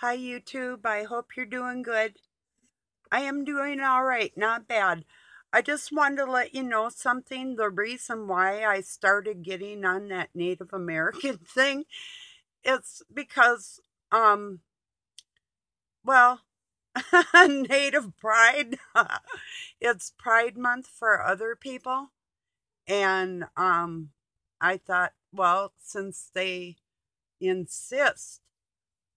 Hi, YouTube. I hope you're doing good. I am doing all right, not bad. I just wanted to let you know something. The reason why I started getting on that Native American thing is because, um, well, Native Pride. It's Pride Month for other people. And I thought, well, since they insist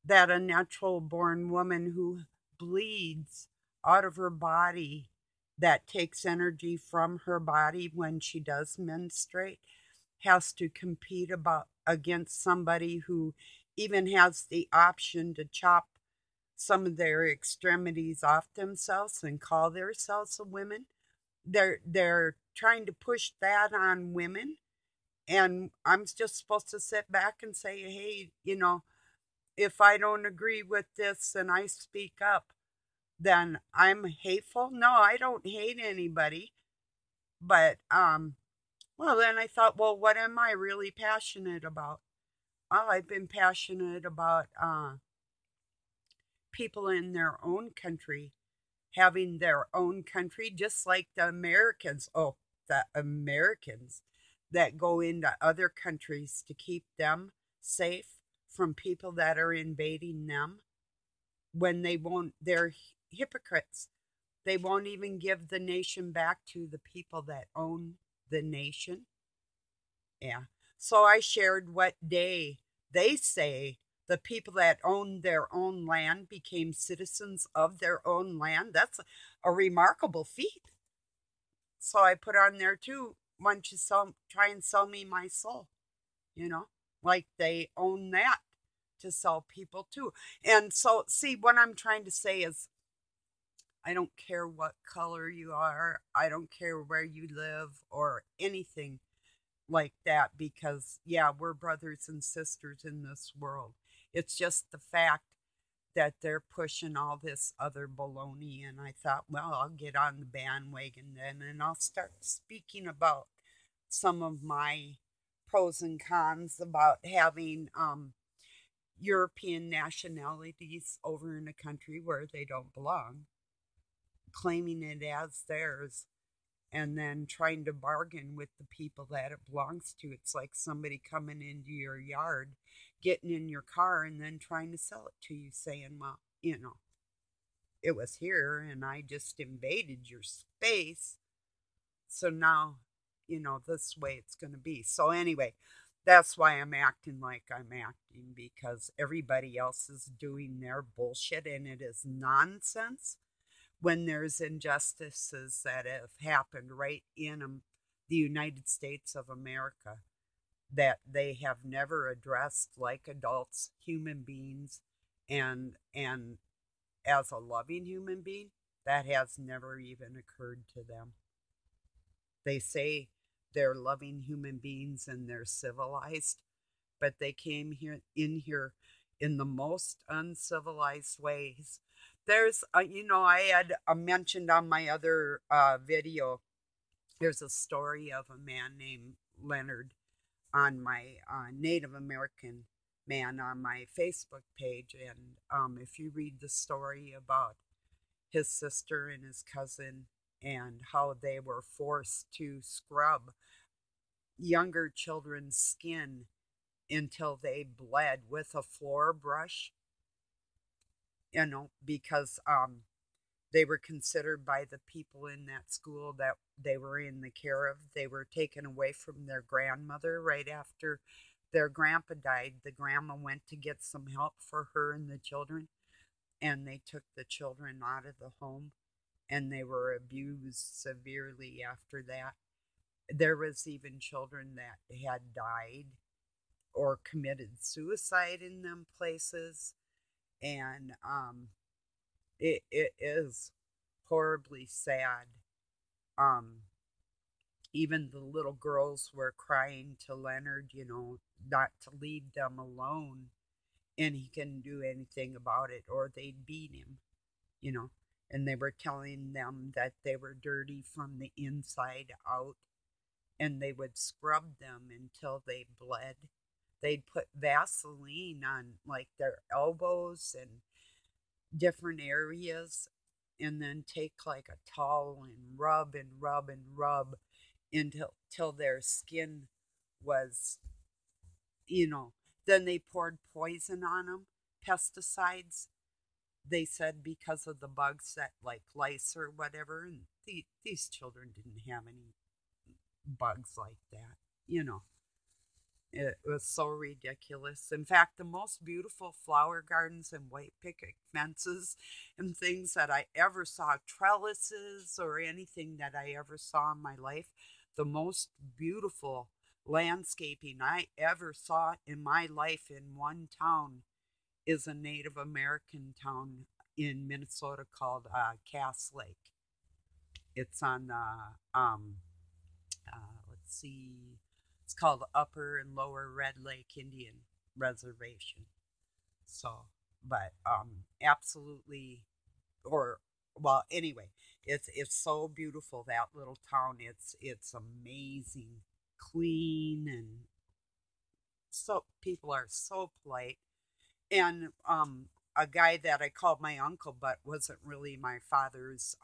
that a natural born woman who bleeds out of her body, that takes energy from her body when she does menstruate, has to compete about against somebody who even has the option to chop some of their extremities off themselves and call themselves a women. They're trying to push that on women, and I'm just supposed to sit back and say, hey, if I don't agree with this and I speak up, then I'm hateful. No, I don't hate anybody. But well, then I thought, well, what am I really passionate about? Well, I've been passionate about people in their own country having their own country, just like the Americans. Oh, the Americans that go into other countries to keep them safe from people that are invading them, when they won't, they're hypocrites. They won't even give the nation back to the people that own the nation. Yeah. So I shared what day they say the people that own their own land became citizens of their own land. That's a remarkable feat. So I put on there too, why don't you try and sell me my soul? You know, like they own that to sell people too. And so, see, what I'm trying to say is I don't care what color you are. I don't care where you live or anything like that because, yeah, we're brothers and sisters in this world. It's just the fact that they're pushing all this other baloney. And I thought, well, I'll get on the bandwagon then and I'll start speaking about some of my pros and cons about having European nationalities over in a country where they don't belong, claiming it as theirs, and then trying to bargain with the people that it belongs to. It's like somebody coming into your yard, getting in your car, and then trying to sell it to you, saying, well, it was here and I just invaded your space. So now, this way it's going to be. So, anyway, that's why I'm acting like I'm acting, because everybody else is doing their bullshit and it is nonsense when there's injustices that have happened right in the United States of America that they have never addressed like adults, human beings, and as a loving human being, that has never even occurred to them. They say they're loving human beings and they're civilized, but they came here in the most uncivilized ways. There's, I had mentioned on my other video, there's a story of a man named Leonard on my Native American man on my Facebook page. And if you read the story about his sister and his cousin and how they were forced to scrub younger children's skin until they bled with a floor brush, because they were considered by the people in that school that they were in the care of. They were taken away from their grandmother right after their grandpa died. The grandma went to get some help for her and the children, and they took the children out of the home, and they were abused severely after that. There was even children that had died or committed suicide in them places. And it is horribly sad. Um, Even the little girls were crying to Leonard, not to leave them alone, and he couldn't do anything about it, or they'd beat him, you know. And they were telling them that they were dirty from the inside out, and they would scrub them until they bled. They'd put Vaseline on like their elbows and different areas and then take like a towel and rub and rub and rub until till their skin was, you know, then they poured poison on them, pesticides. They said because of the bugs that like lice or whatever, and these children didn't have any bugs like that, you know. It was so ridiculous. In fact, the most beautiful flower gardens and white picket fences and things that I ever saw, trellises or anything that I ever saw in my life, the most beautiful landscaping I ever saw in my life in one town is a Native American town in Minnesota called Cass Lake. It's on the let's see, it's called Upper and Lower Red Lake Indian Reservation. So, but absolutely, or well, anyway, it's so beautiful, that little town. It's amazing, clean, and so people are so polite. And a guy that I called my uncle, but wasn't really my father's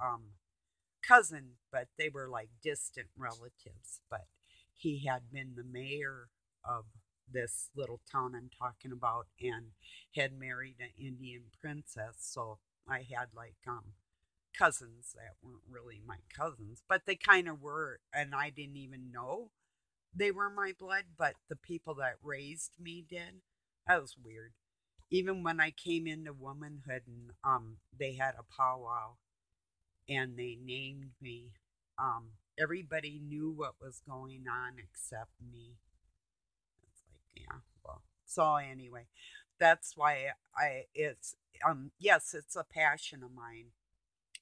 cousin, but they were like distant relatives. But he had been the mayor of this little town I'm talking about and had married an Indian princess. So I had like cousins that weren't really my cousins, but they kind of were, and I didn't even know they were my blood, but the people that raised me did. That was weird. Even when I came into womanhood and they had a powwow and they named me. Everybody knew what was going on except me. It's like, yeah, well. So anyway, that's why it's yes, it's a passion of mine.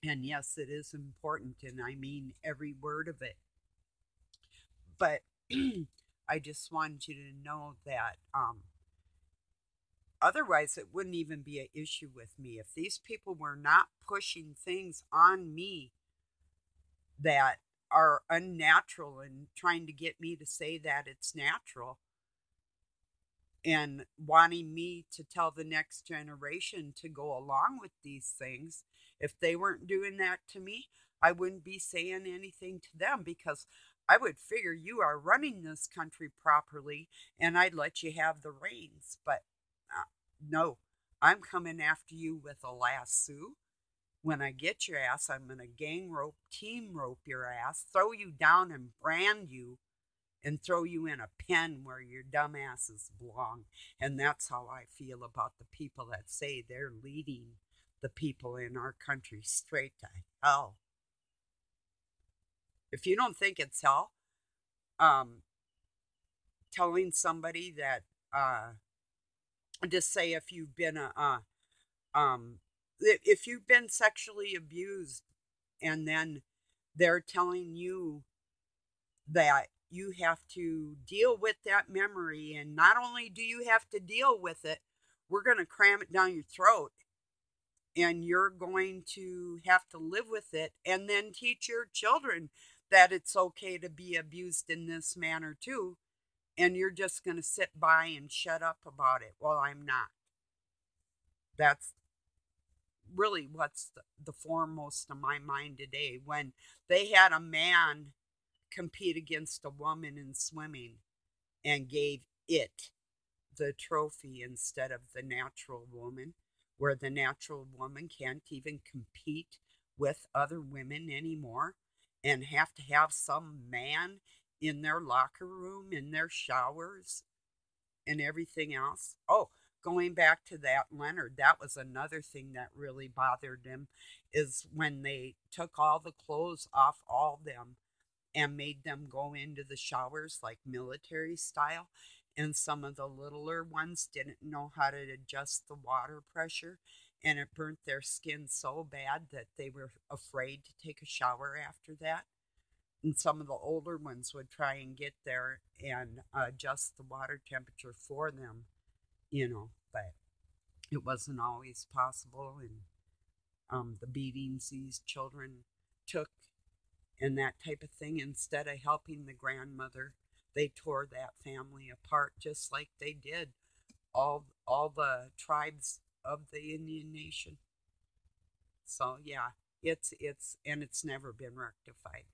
And yes, it is important and I mean every word of it. But I just wanted you to know that otherwise it wouldn't even be an issue with me if these people were not pushing things on me that are unnatural and trying to get me to say that it's natural and wanting me to tell the next generation to go along with these things. If they weren't doing that to me, I wouldn't be saying anything to them because I would figure you are running this country properly and I'd let you have the reins. But no, I'm coming after you with a lasso. When I get your ass, I'm going to gang rope, team rope your ass, throw you down and brand you, and throw you in a pen where your dumb asses belong. And that's how I feel about the people that say they're leading the people in our country straight to hell. If you don't think it's hell, um, telling somebody that, just say if you've been um, if you've been sexually abused and then they're telling you that you have to deal with that memory. And not only do you have to deal with it, we're going to cram it down your throat and you're going to have to live with it and then teach your children that it's okay to be abused in this manner too. And you're just going to sit by and shut up about it. Well, I'm not. That's really what's the foremost of my mind today. When they had a man compete against a woman in swimming and gave it the trophy instead of the natural woman, where the natural woman can't even compete with other women anymore and have to have some man in their locker room, in their showers, and everything else. Oh, going back to that Leonard, that was another thing that really bothered him is when they took all the clothes off all them and made them go into the showers like military style. And some of the littler ones didn't know how to adjust the water pressure, and it burnt their skin so bad that they were afraid to take a shower after that. And some of the older ones would try and get there and adjust the water temperature for them, but it wasn't always possible. And the beatings these children took and that type of thing, instead of helping the grandmother, they tore that family apart just like they did all the tribes of the Indian nation. So yeah, it's never been rectified.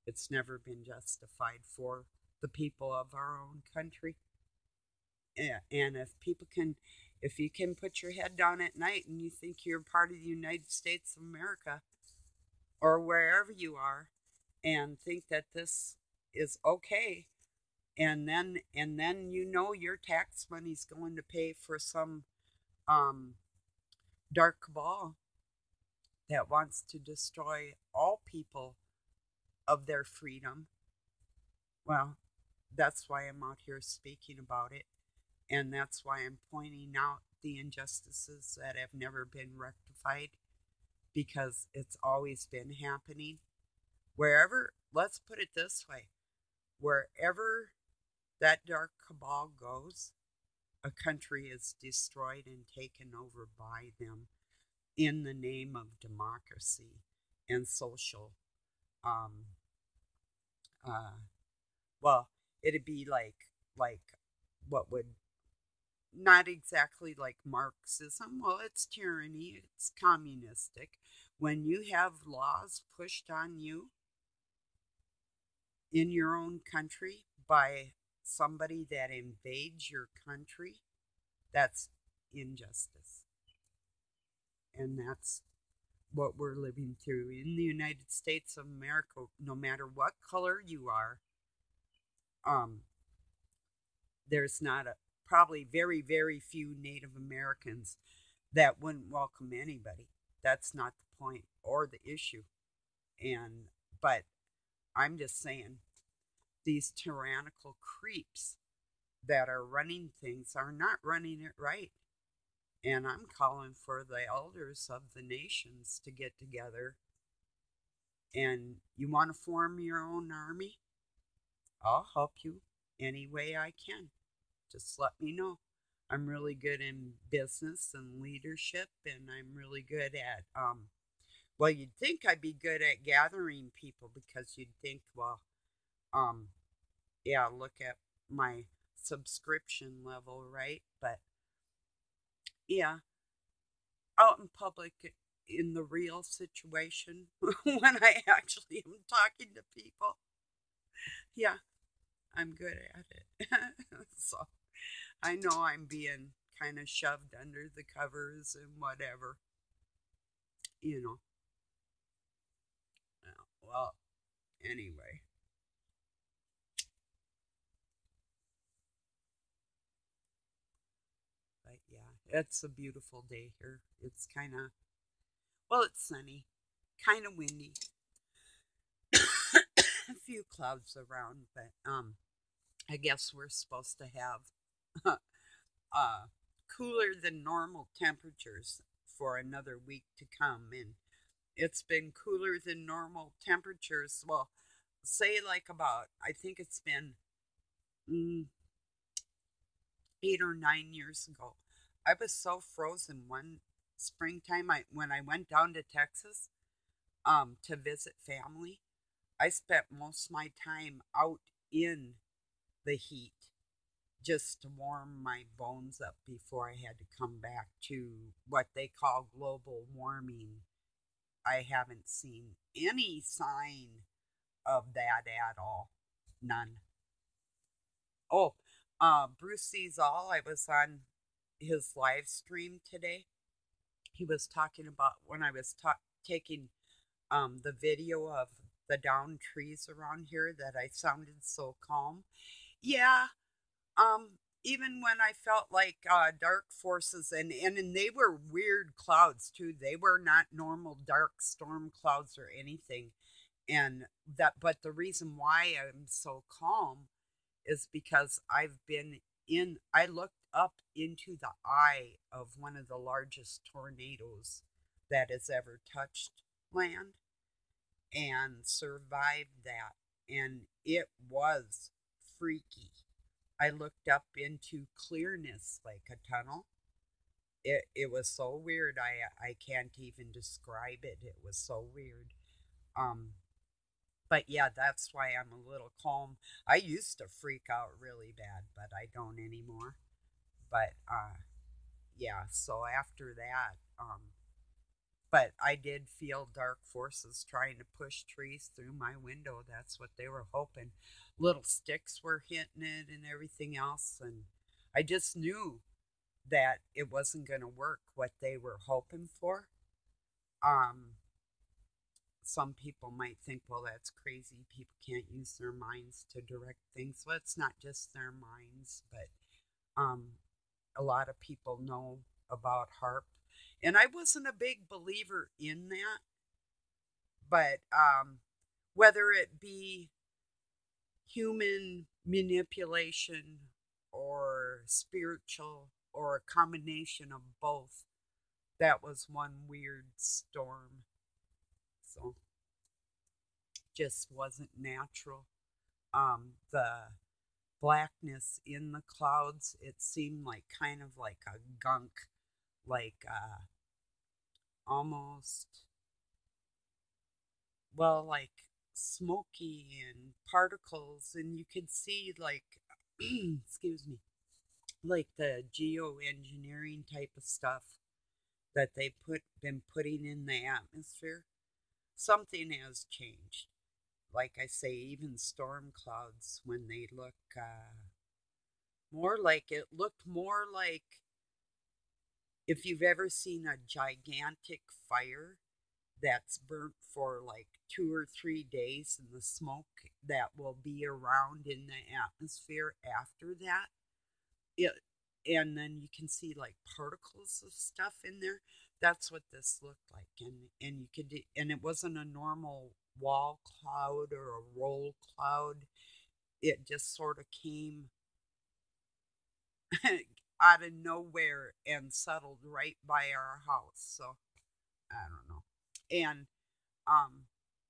It's never been justified for the people of our own country. And if you can put your head down at night and you think you're part of the United States of America or wherever you are, and think that this is okay, and then your tax money's going to pay for some um, dark cabal that wants to destroy all people of their freedom. Well, that's why I'm out here speaking about it. And that's why I'm pointing out the injustices that have never been rectified because it's always been happening. Let's put it this way, wherever that dark cabal goes, a country is destroyed and taken over by them in the name of democracy and social um, uh, well, it'd be like what would not exactly like Marxism. Well, it's tyranny, it's communistic. When you have laws pushed on you in your own country by somebody that invades your country, that's injustice. And that's what we're living through in the United States of America. No matter what color you are, um, there's not a probably very, very few Native Americans that wouldn't welcome anybody. That's not the point or the issue. And but I'm just saying these tyrannical creeps that are running things are not running it right. And I'm calling for the elders of the nations to get together. And you want to form your own army? I'll help you any way I can. Just let me know. I'm really good in business and leadership, and I'm really good at, well, you'd think I'd be good at gathering people because you'd think, well, um, yeah, look at my subscription level, right? But yeah, out in public, in the real situation, when I actually am talking to people, yeah, I'm good at it. So I know I'm being kind of shoved under the covers and whatever, you know. Well, anyway, but yeah, it's a beautiful day here. It's kind of, well, it's sunny, kind of windy, a few clouds around, but I guess we're supposed to have cooler than normal temperatures for another week to come, and it's been cooler than normal temperatures. Well, say like about, I think it's been mm, 8 or 9 years ago. I was so frozen one springtime. When I went down to Texas to visit family, I spent most of my time out in the heat just to warm my bones up before I had to come back to what they call global warming. I haven't seen any sign of that at all. None. Oh, Bruce Sees All. I was on his live stream today. He was talking about when I was taking the video of the downed trees around here that I sounded so calm. Yeah, even when I felt like dark forces, and they were weird clouds too. They were not normal dark storm clouds or anything. And but the reason why I'm so calm is because I looked up into the eye of one of the largest tornadoes that has ever touched land and survived that. And it was freaky. I looked up into clearness like a tunnel. It was so weird. I can't even describe it. It was so weird. Um, but yeah, that's why I'm a little calm. I used to freak out really bad, but I don't anymore. But yeah, so after that, But I did feel dark forces trying to push trees through my window. That's what they were hoping. Little sticks were hitting it and everything else. And I just knew that it wasn't going to work what they were hoping for. Um, some people might think, well, that's crazy. People can't use their minds to direct things. Well, it's not just their minds, but um, a lot of people know about HARP. And I wasn't a big believer in that, but whether it be human manipulation or spiritual or a combination of both, that was one weird storm. So just wasn't natural. The blackness in the clouds, it seemed like kind of like a gunk, like almost, well, like smoky and particles, and you could see like, excuse me, like the geoengineering type of stuff that they been putting in the atmosphere. Something has changed. Like I say, even storm clouds, when they look more like, it looked more like if you've ever seen a gigantic fire that's burnt for like 2 or 3 days, and the smoke that will be around in the atmosphere after that, it, and then you can see like particles of stuff in there. That's what this looked like. And you could, and it wasn't a normal wall cloud or a roll cloud. It just sort of came out of nowhere and settled right by our house. So I don't know. And um,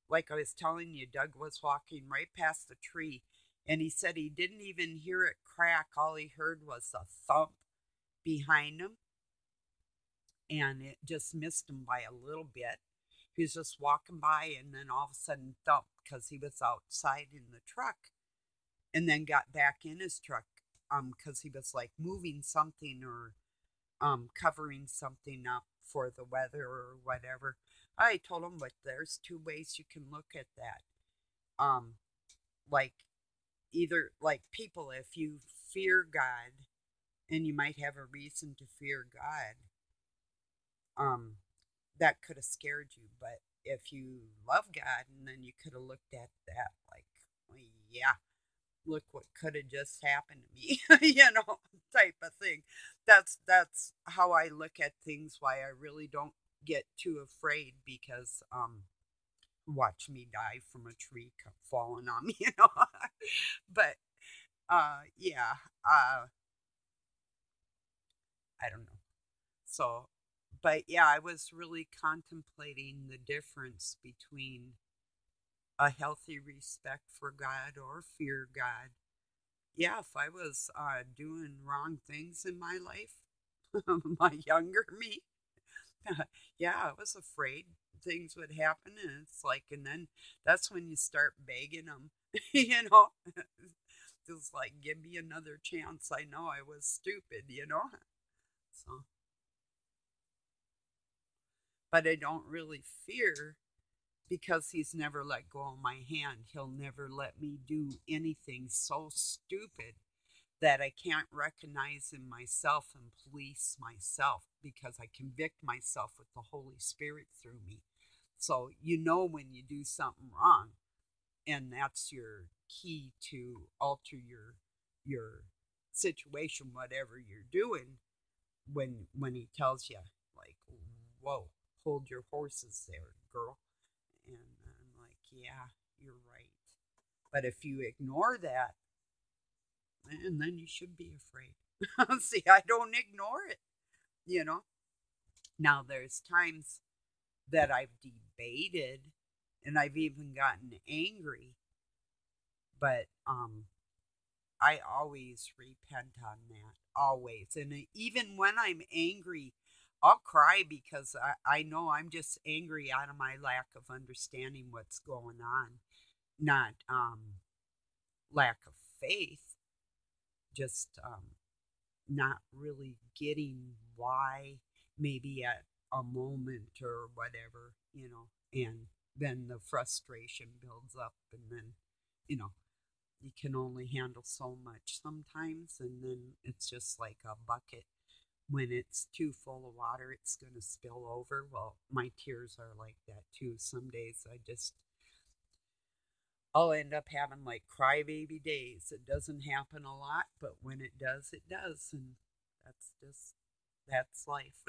like I was telling you, Doug was walking right past the tree, and he said he didn't even hear it crack. All he heard was a thump behind him, and it just missed him by a little bit. He was just walking by, and then all of a sudden, thump, because he was outside in the truck, and then got back in his truck because he was like moving something or covering something up for the weather or whatever. I told him, but there's two ways you can look at that. Um, like either like people, if you fear God, and you might have a reason to fear God, um, that could have scared you. But if you love God, and then you could have looked at that like, well, yeah, look what could have just happened to me, type of thing. That's how I look at things. Why I really don't get too afraid, because watch me die from a tree falling on me, but yeah, I don't know. So, but yeah, I was really contemplating the difference between a healthy respect for God or fear God. Yeah, if I was doing wrong things in my life, my younger me, yeah, I was afraid things would happen. And it's like, and then that's when you start begging them, you know, just like, give me another chance. I know I was stupid. So, but I don't really fear, because he's never let go of my hand. He'll never let me do anything so stupid that I can't recognize in myself and police myself, because I convict myself with the Holy Spirit through me. So when you do something wrong, and that's your key to alter your situation, whatever you're doing. When he tells you like, whoa, hold your horses there, girl, and I'm like, yeah, you're right. But if you ignore that, and then you should be afraid. See, I don't ignore it, you know. Now there's times that I've debated, and I've even gotten angry, but I always repent on that, always. And even when I'm angry, I'll cry, because I know I'm just angry out of my lack of understanding what's going on, not lack of faith, just not really getting why maybe at a moment or whatever, and then the frustration builds up, and then, you know, you can only handle so much sometimes, and then it's just like a bucket. When it's too full of water, it's going to spill over. Well, my tears are like that too. Some days I'll end up having like crybaby days. It doesn't happen a lot, but when it does, it does. And that's just, that's life,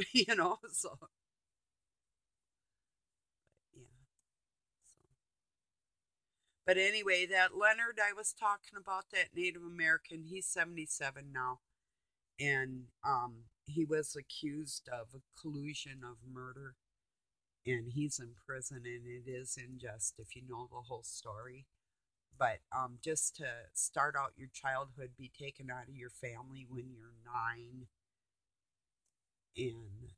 So, yeah. So, but anyway, that Leonard I was talking about, that Native American, he's 77 now. And he was accused of a collusion of murder. And he's in prison, and it is unjust if you know the whole story. But just to start out your childhood, be taken out of your family when you're 9 and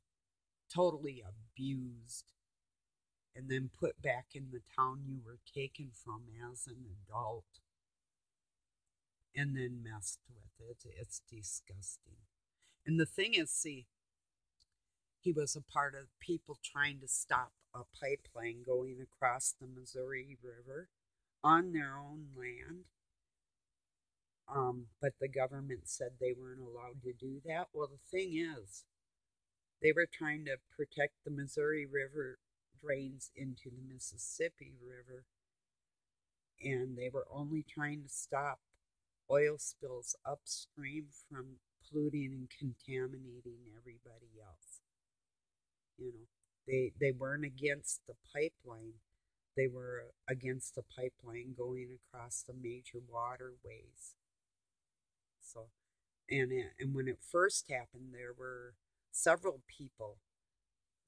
totally abused, and then put back in the town you were taken from as an adult, and then messed with it. It's disgusting. And the thing is, see, he was a part of people trying to stop a pipeline going across the Missouri River on their own land. But the government said they weren't allowed to do that. Well, the thing is, they were trying to protect the Missouri River drains into the Mississippi River, and they were only trying to stop oil spills upstream from polluting and contaminating everybody else. They weren't against the pipeline. They were against the pipeline going across the major waterways. So, and when it first happened, there were several people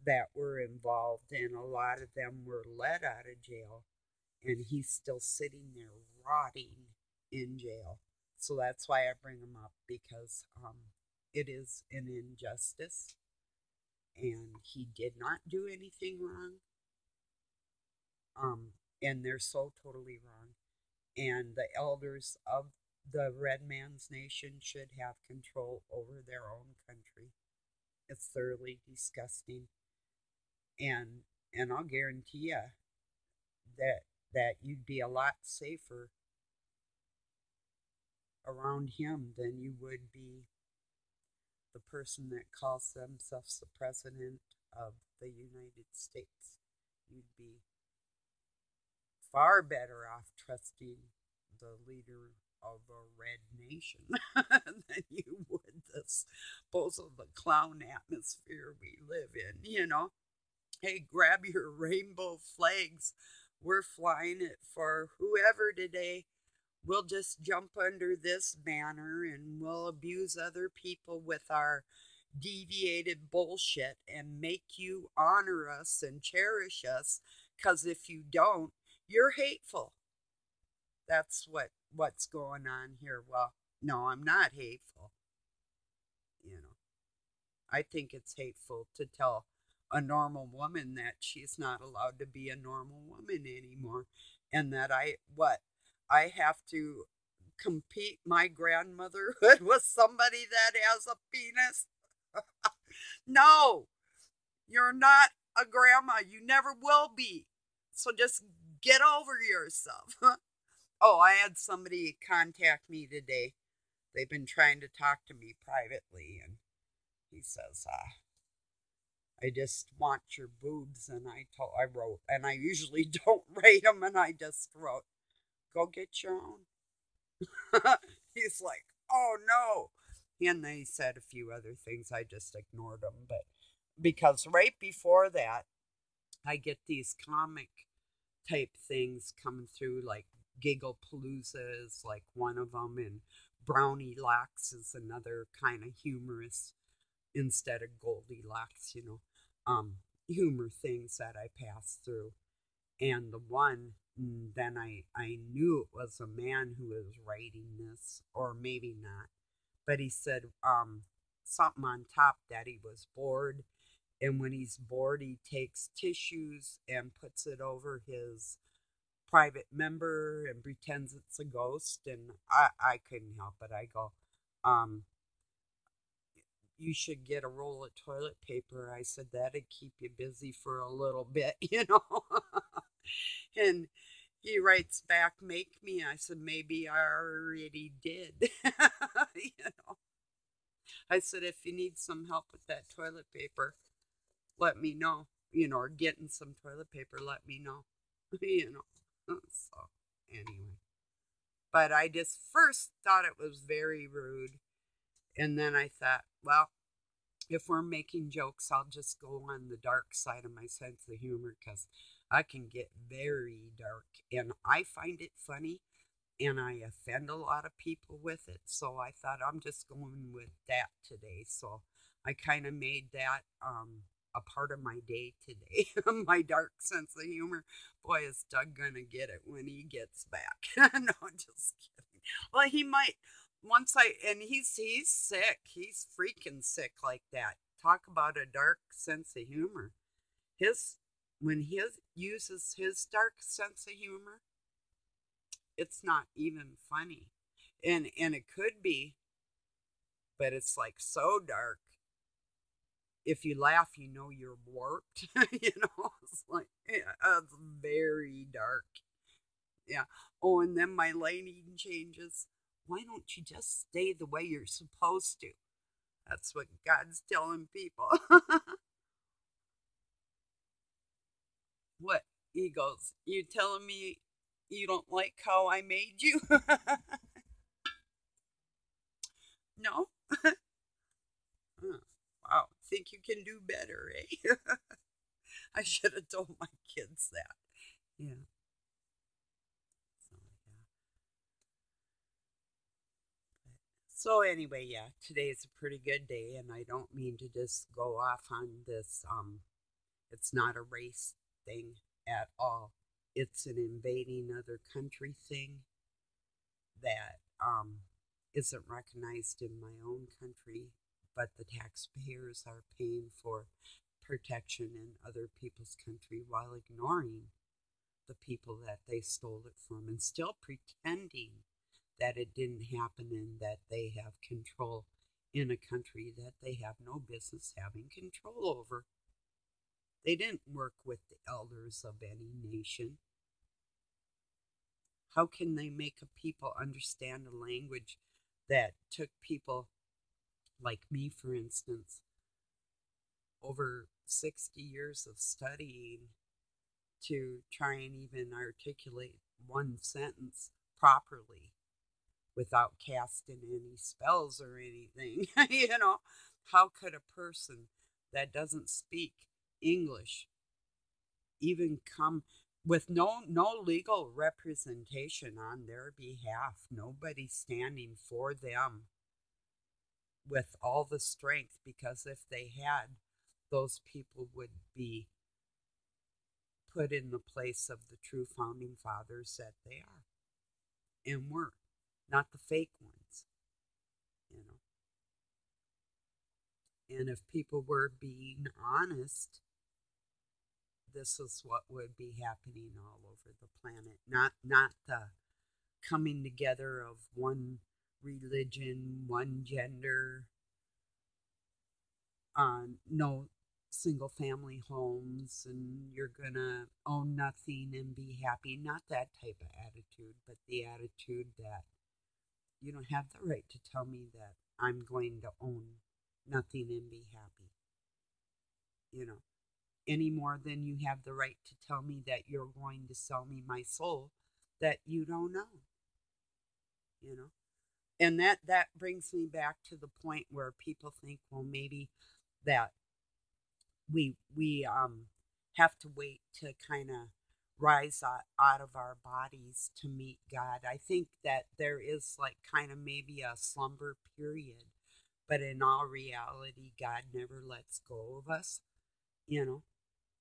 that were involved, and a lot of them were let out of jail, and he's still sitting there rotting in jail. So that's why I bring him up, because it is an injustice, and he did not do anything wrong. And they're so totally wrong. And the elders of the Red Man's Nation should have control over their own country. It's thoroughly disgusting, and I'll guarantee you that you'd be a lot safer around him than you would be the person that calls themselves the president of the United States. You'd be far better off trusting the leader of a red nation than you would this supposedly clown atmosphere we live in. Hey, grab your rainbow flags. We're flying it for whoever today. We'll just jump under this banner, and we'll abuse other people with our deviated bullshit and make you honor us and cherish us, because if you don't, you're hateful. That's what's going on here. Well, no, I'm not hateful. You know, I think it's hateful to tell a normal woman that she's not allowed to be a normal woman anymore, and that I have to compete my grandmotherhood with somebody that has a penis. No, you're not a grandma. You never will be. So just get over yourself. Oh, I had somebody contact me today. They've been trying to talk to me privately, and he says, I just want your boobs. And I wrote, and I usually don't rate them, and I just wrote, go get your own. He's like, oh no. And then he said a few other things. I just ignored them. But because right before that, I get these comic type things coming through, like Giggle Palooza is like one of them, and Brownie Locks is another kind of humorous, instead of Goldilocks, humor things that I pass through. And the one, then I knew it was a man who was writing this, or maybe not, but he said something on top that he was bored, and when he's bored, he takes tissues and puts it over his private member and pretends it's a ghost. And I couldn't help it. I go, um, you should get a roll of toilet paper. I said, that'd keep you busy for a little bit, you know. And he writes back, make me. I said, maybe I already did. You know, I said, if you need some help with that toilet paper, let me know. You know, or getting some toilet paper, let me know. You know. So, anyway. But I just first thought it was very rude. And then I thought, well, if we're making jokes, I'll just go on the dark side of my sense of humor because I can get very dark. And I find it funny and I offend a lot of people with it. So I thought I'm just going with that today. So I kind of made that a part of my day today. My dark sense of humor. Boy, is Doug gonna get it when he gets back. No, just kidding. Well, he might once I and he's sick. He's freaking sick like that. Talk about a dark sense of humor. His when he uses his dark sense of humor, it's not even funny. And it could be, but it's like so dark. If you laugh, you know you're warped. You know, it's like it's very dark. Yeah. Oh, and then my lighting changes. Why don't you just stay the way you're supposed to? That's what God's telling people. What? He goes, you telling me you don't like how I made you? No? Huh. Wow. Think you can do better, eh? I should have told my kids that. Yeah. So, yeah. So anyway, yeah, today is a pretty good day, and I don't mean to just go off on this. It's not a race thing at all. It's an invading other country thing that isn't recognized in my own country, but the taxpayers are paying for protection in other people's country while ignoring the people that they stole it from and still pretending that it didn't happen and that they have control in a country that they have no business having control over. They didn't work with the elders of any nation. How can they make a people understand a language that took people like me, for instance, over 60 years of studying to try and even articulate one sentence properly without casting any spells or anything? You know, how could a person that doesn't speak English even come with no legal representation on their behalf, nobody standing for them with all the strength, because if they had, those people would be put in the place of the true founding fathers that they are and were, not the fake ones, you know. And if people were being honest, this is what would be happening all over the planet. Not the coming together of one religion, one gender, no single family homes, and you're gonna own nothing and be happy. Not that type of attitude, but the attitude that you don't have the right to tell me that I'm going to own nothing and be happy. You know, any more than you have the right to tell me that you're going to sell me my soul that you don't know, you know. And that brings me back to the point where people think, well, maybe that we have to wait to kind of rise out of our bodies to meet God. I think that there is like kind of maybe a slumber period, but in all reality, God never lets go of us, you know.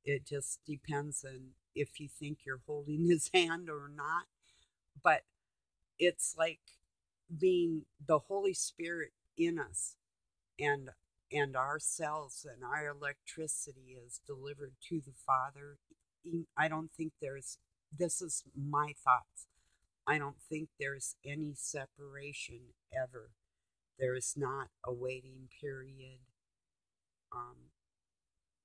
It just depends on if you think you're holding his hand or not. But it's like being the Holy Spirit in us, and our cells and our electricity is delivered to the Father. I don't think there's, this is my thoughts, I don't think there's any separation ever. There is not a waiting period. Um,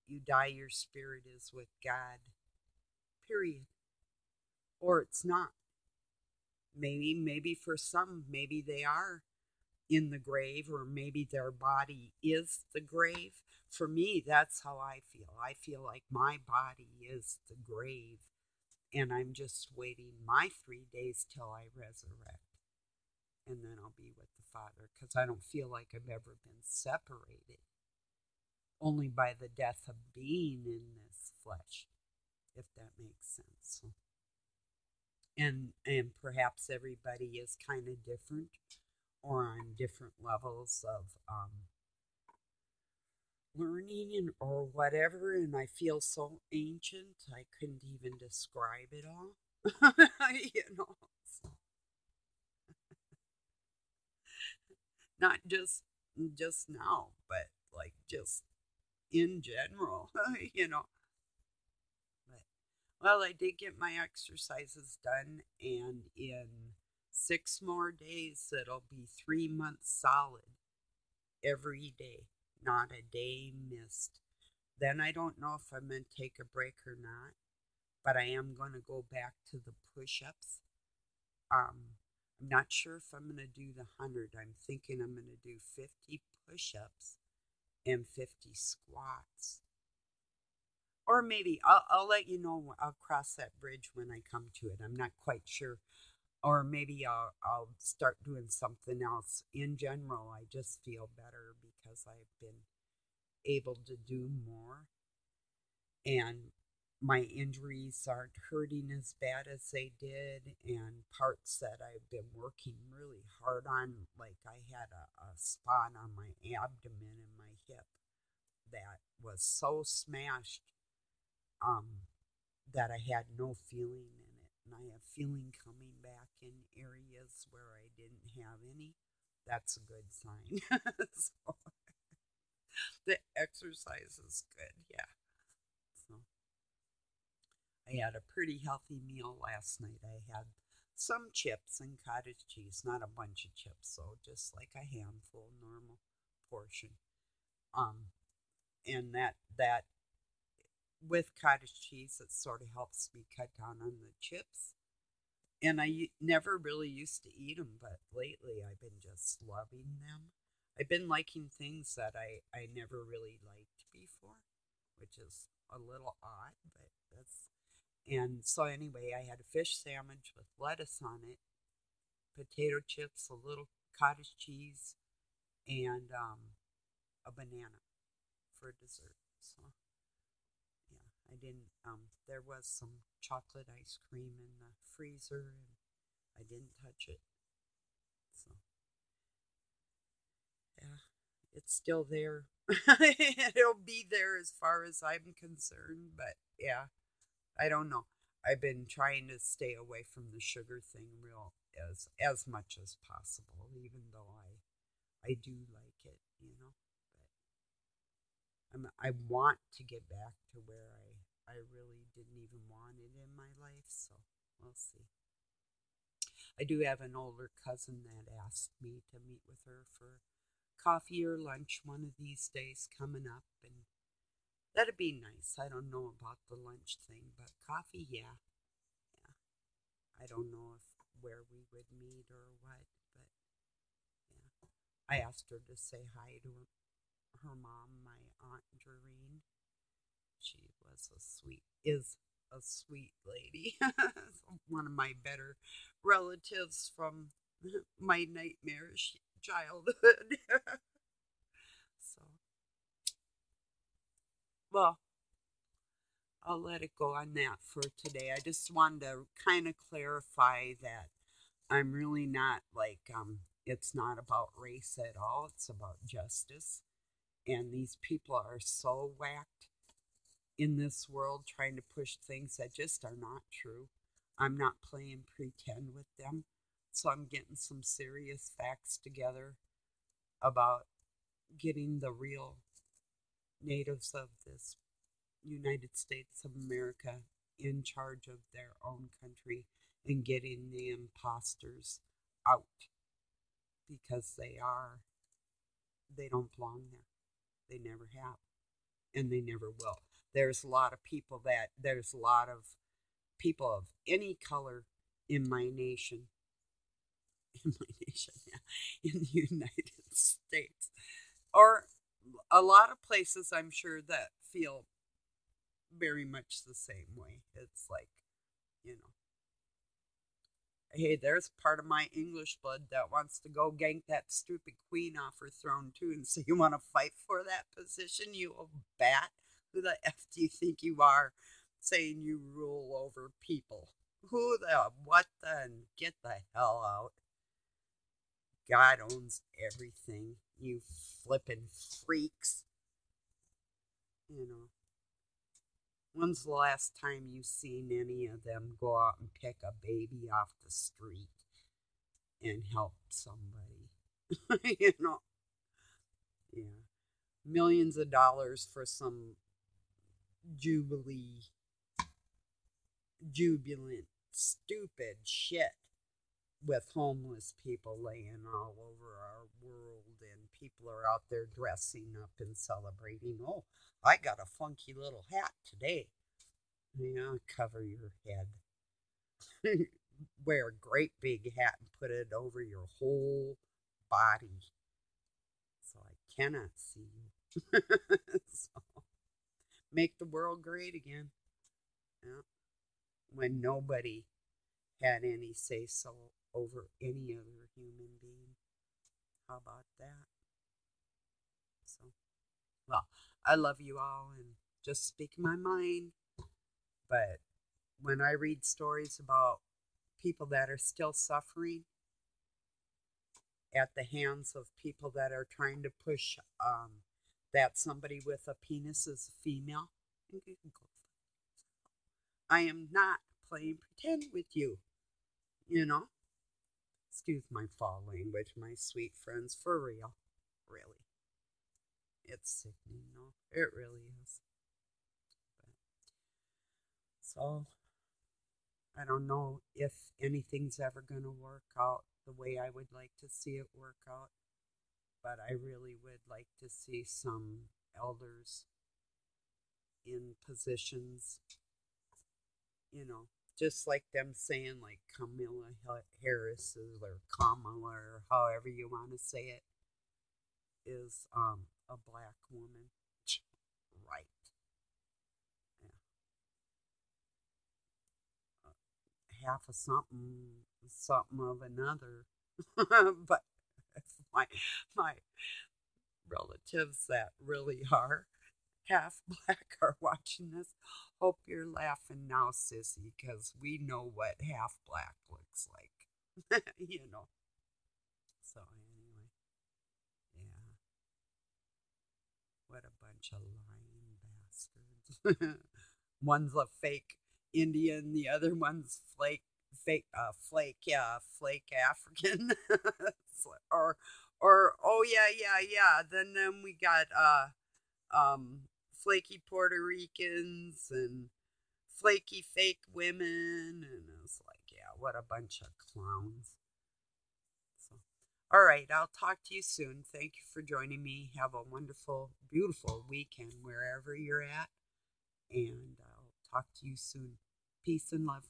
you die, your spirit is with God, period. Or it's not. Maybe for some, maybe they are in the grave, or maybe their body is the grave. For me, that's how I feel. I feel like my body is the grave, and I'm just waiting my 3 days till I resurrect, and then I'll be with the Father, because I don't feel like I've ever been separated, only by the death of being in this flesh, if that makes sense. And perhaps everybody is kind of different, or on different levels of learning or whatever, and I feel so ancient I couldn't even describe it all. you know not just now, but like just in general. But well, I did get my exercises done, and in 6 more days it'll be 3 months solid every day, not a day missed. Then I don't know if I'm going to take a break or not, but I am going to go back to the push ups. I'm not sure if I'm going to do the 100. I'm thinking I'm going to do 50 push ups and 50 squats. Or maybe I'll let you know. I'll cross that bridge when I come to it. I'm not quite sure. Or maybe I'll start doing something else. In general, I just feel better because I've been able to do more, and my injuries aren't hurting as bad as they did, and parts that I've been working really hard on, like I had a spot on my abdomen and my hip that was so smashed that I had no feeling in it, and I have feeling coming back in areas where I didn't have any. That's a good sign. So the exercise is good, yeah. So I had a pretty healthy meal last night. I had some chips and cottage cheese, not a bunch of chips, so just like a handful, normal portion. Um, and that with cottage cheese, it sort of helps me cut down on the chips. And I never really used to eat them, but lately I've been just loving them. I've been liking things that I never really liked before, which is a little odd, but that's. And so, anyway, I had a fish sandwich with lettuce on it, potato chips, a little cottage cheese, and a banana for dessert. So, yeah, I didn't, there was some chocolate ice cream in the freezer, and I didn't touch it. So, yeah, it's still there. It'll be there as far as I'm concerned, but yeah, I don't know. I've been trying to stay away from the sugar thing real as much as possible, even though I do like it, you know. But I want to get back to where I really didn't even want it in my life, so we'll see. I do have an older cousin that asked me to meet with her for coffee or lunch one of these days coming up, and that'd be nice. I don't know about the lunch thing, but coffee, yeah. Yeah. I don't know if where we would meet or what, but yeah. I asked her to say hi to her mom, my aunt Doreen. She was is a sweet lady. One of my better relatives from my nightmarish childhood. So, well, I'll let it go on that for today. I just wanted to kind of clarify that I'm really not like, it's not about race at all, it's about justice. And these people are so whacked in this world trying to push things that just are not true. I'm not playing pretend with them. So I'm getting some serious facts together about getting the real natives of this United States of America in charge of their own country and getting the imposters out, because they are. They don't belong there. They never have, and they never will. There's a lot of people of any color in my nation, yeah, in the United States, or a lot of places I'm sure that feel very much the same way. It's like, you know, hey, there's part of my English blood that wants to go gank that stupid queen off her throne too. And so you want to fight for that position, you old bat? Who the F do you think you are saying you rule over people? Who the, what the, and get the hell out. God owns everything, you flippin' freaks. You know, when's the last time you seen any of them go out and pick a baby off the street and help somebody? You know, yeah. Millions of dollars for some jubilant, stupid shit with homeless people laying all over our world, and people are out there dressing up and celebrating. Oh, I got a funky little hat today. Yeah, cover your head. Wear a great big hat and put it over your whole body so I cannot see you. So, make the world great again. Yeah. When nobody had any say so over any other human being. How about that? So, well, I love you all and just speak my mind. But when I read stories about people that are still suffering at the hands of people that are trying to push that somebody with a penis is a female, I am not playing pretend with you, you know? Excuse my foul language, my sweet friends, for real. Really. It's sickening, though. It really is. But, so, I don't know if anything's ever going to work out the way I would like to see it work out, but I really would like to see some elders in positions, you know, just like them saying, like Kamala Harris or Kamala or however you want to say it, is a black woman. Right. Yeah. Half of something, something of another. But my my relatives that really are half black are watching this. Hope you're laughing now, sissy, because we know what half black looks like. You know. So anyway, yeah. What a bunch of lying bastards. One's a fake Indian, the other one's flake African. or oh yeah. Then we got flaky Puerto Ricans and flaky fake women, and it's like, yeah, what a bunch of clowns. So, all right, I'll talk to you soon. Thank you for joining me. Have a wonderful, beautiful weekend wherever you're at, and I'll talk to you soon. Peace and love.